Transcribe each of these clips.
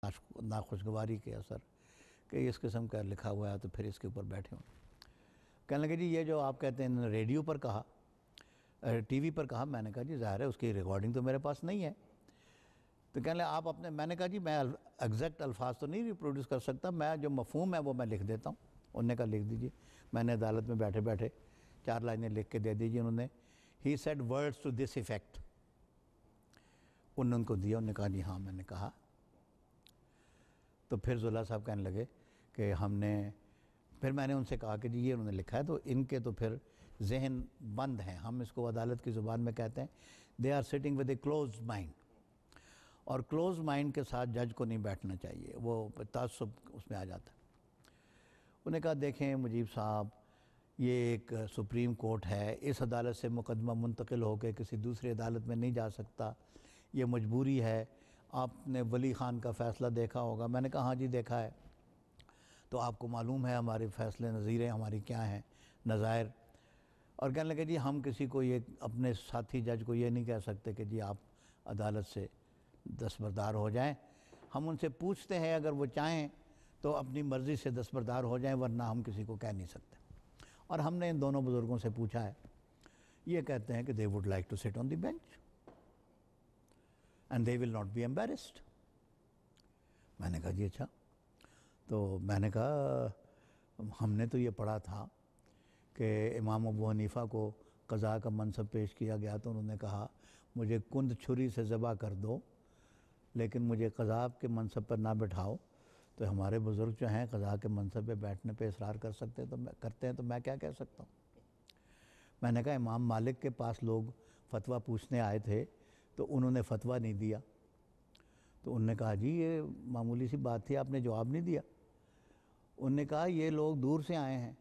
नाखुशगवारी के असर कि इस किस्म का लिखा हुआ है तो फिर इसके ऊपर बैठे हों। कहने लगे जी ये जो आप कहते हैं रेडियो पर कहा, टीवी पर कहा। मैंने कहा जी ज़ाहिर है उसकी रिकॉर्डिंग तो मेरे पास नहीं है। तो कहने लगे आप अपने, मैंने कहा जी मैं एग्जैक्ट अल्फाज तो नहीं रिप्रोड्यूस कर सकता, मैं जो मफहूम है वो मैं लिख देता हूँ। उन्होंने कहा लिख दीजिए। मैंने अदालत में बैठे बैठे 4 लाइनें लिख के दे दीजिए। उन्होंने ही said words to this effect, उन्होंने उनको दिया। उन्होंने कहा जी हाँ मैंने कहा। तो फिर जुल्ला साहब कहने लगे कि हमने, फिर मैंने उनसे कहा कि जी ये उन्होंने लिखा है तो इनके तो फिर जहन बंद हैं, हम इसको अदालत की ज़ुबान में कहते हैं they are sitting with a close mind. और क्लोज माइंड के साथ जज को नहीं बैठना चाहिए, वो तासुब उसमें आ जाता है। उन्होंने कहा देखें मुजीब साहब, ये एक सुप्रीम कोर्ट है, इस अदालत से मुकदमा मुंतकिल होकर किसी दूसरी अदालत में नहीं जा सकता, ये मजबूरी है। आपने वली ख़ान का फ़ैसला देखा होगा। मैंने कहा हाँ जी देखा है। तो आपको मालूम है हमारे फ़ैसले नज़ीरें हमारी क्या हैं, नज़ायर। और कहने लगे जी हम किसी को ये, अपने साथी जज को ये नहीं कह सकते कि जी आप अदालत से दस्तबरदार हो जाएं। हम उनसे पूछते हैं अगर वो चाहें तो अपनी मर्ज़ी से दस्तबरदार हो जाएं, वरना हम किसी को कह नहीं सकते। और हमने इन दोनों बुज़ुर्गों से पूछा है, ये कहते हैं कि they would like to sit on the bench and they will not be embarrassed. मैंने कहा जी अच्छा। तो मैंने कहा हमने तो ये पढ़ा था कि इमाम अबू हनीफ़ा को क़ज़ा का मनसब पेश किया गया तो उन्होंने कहा मुझे कुंद छुरी से ज़बह कर दो लेकिन मुझे क़ज़ा के मनसब पर ना बिठाओ। तो हमारे बुज़ुर्ग जो हैं क़ज़ा के मनसब पे बैठने पे इसरार कर सकते हैं, तो मैं करते हैं, तो मैं क्या कह सकता हूँ। मैंने कहा इमाम मालिक के पास लोग फतवा पूछने आए थे तो उन्होंने फतवा नहीं दिया। तो उन्होंने कहा जी ये मामूली सी बात थी, आपने जवाब नहीं दिया। उन्होंने कहा ये लोग दूर से आए हैं,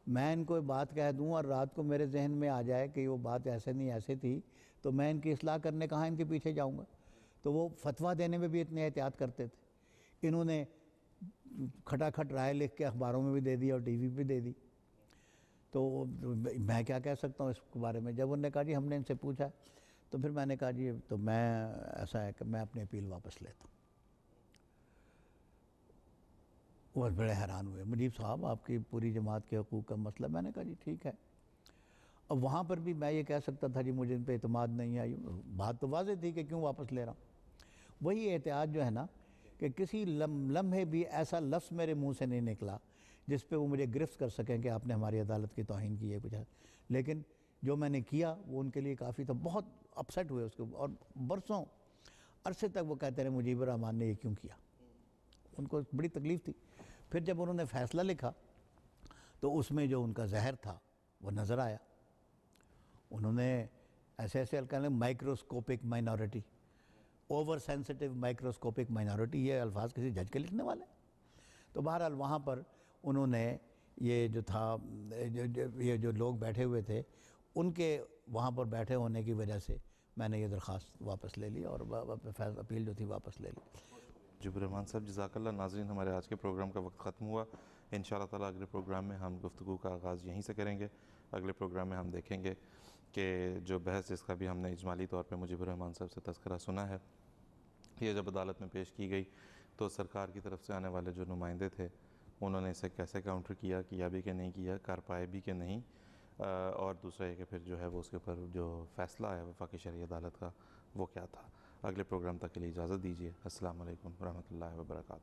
मैं इनको बात कह दूं और रात को मेरे जहन में आ जाए कि वो बात ऐसे नहीं ऐसे थी, तो मैं इनकी इस्लाह करने कहाँ इनके पीछे जाऊंगा। तो वो फतवा देने में भी इतने एहतियात करते थे। इन्होंने खटाखट राय लिख के अखबारों में भी दे दी और टीवी पे दे दी। तो मैं क्या कह सकता हूँ इस बारे में। जब उन्होंने कहा जी हमने इनसे पूछा, तो फिर मैंने कहा जी तो मैं, ऐसा है कि मैं अपनी अपील वापस लेता हूँ। वो बड़े हैरान हुए, मुजीब साहब आपकी पूरी जमात के हकूक़ का मसला। मैंने कहा जी ठीक है। अब वहाँ पर भी मैं ये कह सकता था जी मुझे इन पर एतमाद नहीं आई, बात तो वाज़ेह थी कि क्यों वापस ले रहा हूँ। वही एहतियात जो है ना कि किसी लम्हे भी ऐसा लफ्ज़ मेरे मुंह से नहीं निकला जिस पे वो मुझे गिरफ्त कर सकें कि आपने हमारी अदालत की तौहीन की है कुछ। लेकिन जो मैंने किया वो उनके लिए काफ़ी था, बहुत अपसेट हुए उसके, और बरसों अरसे तक वो कहते रहे मुजीबर रहमान ने ये क्यों किया, उनको बड़ी तकलीफ़ थी। फिर जब उन्होंने फ़ैसला लिखा तो उसमें जो उनका जहर था वो नज़र आया। उन्होंने ऐसे ऐसे कहने microscopic minority, over sensitive microscopic minority, ये अल्फाज किसी जज के लिखने वाले। तो बहरहाल वहाँ पर उन्होंने ये जो था ये जो लोग बैठे हुए थे उनके वहाँ पर बैठे होने की वजह से मैंने ये दरख्वास्त वापस ले ली और अपील जो थी वापस ले ली। मुजीबर रहमान साहब जज़ाकल्लाह। नाज़रीन हमारे आज के प्रोग्राम का वक्त ख़त्म हुआ। इंशाअल्लाह ताला अगले प्रोग्राम में हम गुफ्तगू का आगाज़ यहीं से करेंगे। अगले प्रोग्राम में हम देखेंगे कि जो बहस जिसका भी हमने इजमाली तौर पर मुजीबर रहमान साहब से तज़किरा सुना है, ये जब अदालत में पेश की गई तो सरकार की तरफ से आने वाले जो नुमाइंदे थे उन्होंने इसे कैसे काउंटर किया भी कि नहीं किया, कर पाए भी कि नहीं, और दूसरा है कि फिर जो है वो उसके ऊपर जो फ़ैसला है वफाकी शरई अदालत का वो क्या था। अगले प्रोग्राम तक के लिए इजाज़त दीजिए। अस्सलाम वालेकुम रहमतुल्लाहि व बरकातहू।